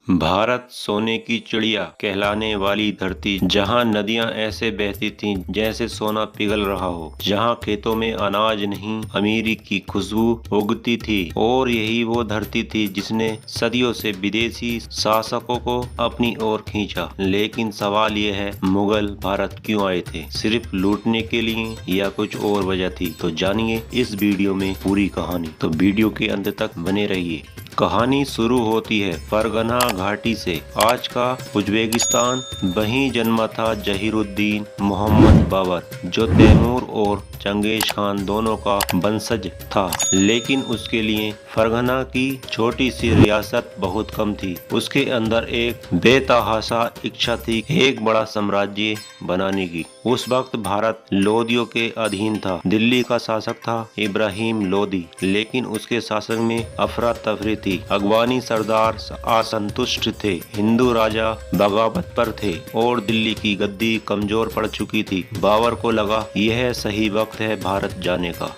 भारत सोने की चिड़िया कहलाने वाली धरती, जहाँ नदियाँ ऐसे बहती थीं जैसे सोना पिघल रहा हो, जहाँ खेतों में अनाज नहीं अमीरी की खुशबू उगती थी। और यही वो धरती थी जिसने सदियों से विदेशी शासकों को अपनी ओर खींचा। लेकिन सवाल ये है, मुगल भारत क्यों आए थे? सिर्फ लूटने के लिए या कुछ और वजह थी? तो जानिए इस वीडियो में पूरी कहानी। तो वीडियो के अंत तक बने रहिए। कहानी शुरू होती है फरगना घाटी से। आज का उज्बेकिस्तान, वहीं जन्मा था जहीरुद्दीन मोहम्मद बाबर, जो तैमूर और चंगेज खान दोनों का वंशज था। लेकिन उसके लिए फरगना की छोटी सी रियासत बहुत कम थी। उसके अंदर एक बेतहाशा इच्छा थी एक बड़ा साम्राज्य बनाने की। उस वक्त भारत लोदियों के अधीन था। दिल्ली का शासक था इब्राहिम लोदी, लेकिन उसके शासन में अफरा तफरी थी। अफगानी सरदार असंतुष्ट थे, हिंदू राजा बगावत पर थे और दिल्ली की गद्दी कमजोर पड़ चुकी थी। बाबर को लगा यह सही वक्त है भारत जाने का।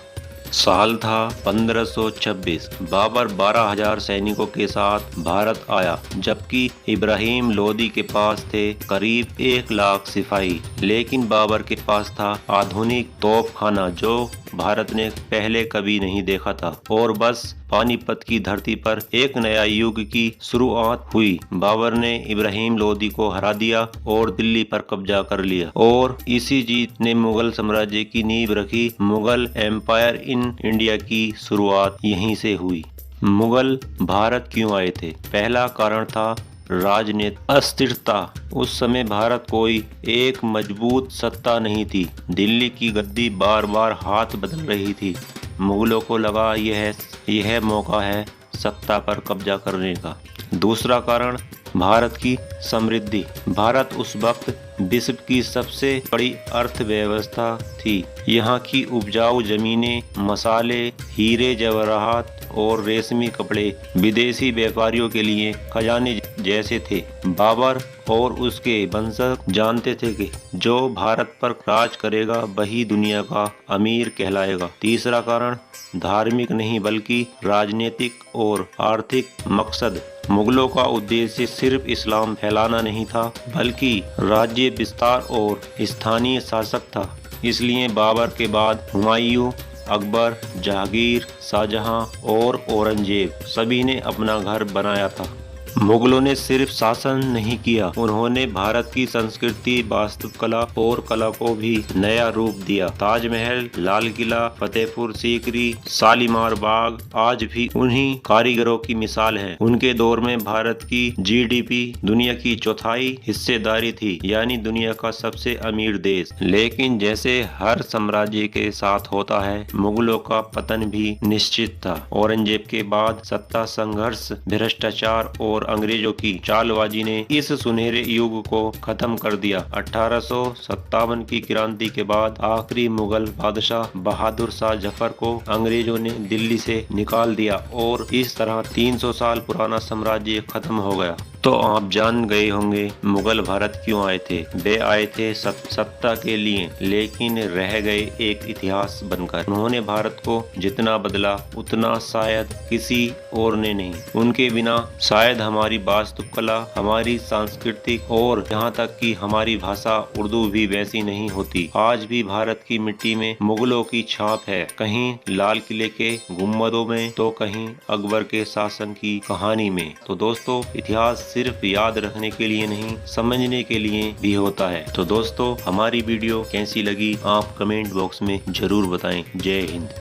साल था 1526। बाबर 12,000 सैनिकों के साथ भारत आया, जबकि इब्राहिम लोदी के पास थे करीब 1 लाख सिपाही। लेकिन बाबर के पास था आधुनिक तोपखाना जो भारत ने पहले कभी नहीं देखा था। और बस पानीपत की धरती पर एक नया युग की शुरुआत हुई। बाबर ने इब्राहिम लोदी को हरा दिया और दिल्ली पर कब्जा कर लिया, और इसी जीत ने मुगल साम्राज्य की नींव रखी। मुगल एम्पायर इन इंडिया की शुरुआत यहीं से हुई। मुगल भारत क्यों आए थे? पहला कारण था राजनीतिक अस्थिरता। उस समय भारत कोई एक मजबूत सत्ता नहीं थी। दिल्ली की गद्दी बार बार हाथ बदल रही थी। मुगलों को लगा यह मौका है सत्ता पर कब्जा करने का। दूसरा कारण भारत की समृद्धि। भारत उस वक्त विश्व की सबसे बड़ी अर्थव्यवस्था थी। यहाँ की उपजाऊ जमीनें, मसाले, हीरे जवाहरात और रेशमी कपड़े विदेशी व्यापारियों के लिए खजाने जैसे थे। बाबर और उसके वंशज जानते थे कि जो भारत पर राज करेगा वही दुनिया का अमीर कहलाएगा। तीसरा कारण धार्मिक नहीं बल्कि राजनीतिक और आर्थिक मकसद। मुगलों का उद्देश्य सिर्फ इस्लाम फैलाना नहीं था, बल्कि राज्य विस्तार और स्थानीय शासक था। इसलिए बाबर के बाद हुमायूं, अकबर, जहांगीर, शाहजहां और औरंगजेब सभी ने अपना घर बनाया था। मुगलों ने सिर्फ शासन नहीं किया, उन्होंने भारत की संस्कृति, वास्तुकला और कला को भी नया रूप दिया। ताजमहल, लाल किला, फतेहपुर सीकरी, शालीमार बाग आज भी उन्हीं कारीगरों की मिसाल है। उनके दौर में भारत की जीडीपी दुनिया की चौथाई हिस्सेदारी थी, यानी दुनिया का सबसे अमीर देश। लेकिन जैसे हर साम्राज्य के साथ होता है, मुगलों का पतन भी निश्चित था। औरंगजेब के बाद सत्ता संघर्ष, भ्रष्टाचार और अंग्रेजों की चालबाजी ने इस सुनहरे युग को खत्म कर दिया। 1857 की क्रांति के बाद आखिरी मुगल बादशाह बहादुर शाह जफर को अंग्रेजों ने दिल्ली से निकाल दिया और इस तरह 300 साल पुराना साम्राज्य खत्म हो गया। तो आप जान गए होंगे मुगल भारत क्यों आए थे। वे आए थे सत्ता के लिए, लेकिन रह गए एक इतिहास बनकर। उन्होंने भारत को जितना बदला उतना शायद किसी और ने नहीं। उनके बिना शायद हमारी वास्तुकला, हमारी संस्कृति और यहाँ तक कि हमारी भाषा उर्दू भी वैसी नहीं होती। आज भी भारत की मिट्टी में मुगलों की छाप है, कहीं लाल किले के गुम्बदों में तो कहीं अकबर के शासन की कहानी में। तो दोस्तों, इतिहास सिर्फ याद रखने के लिए नहीं, समझने के लिए भी होता है। तो दोस्तों, हमारी वीडियो कैसी लगी आप कमेंट बॉक्स में जरूर बताएं। जय हिंद।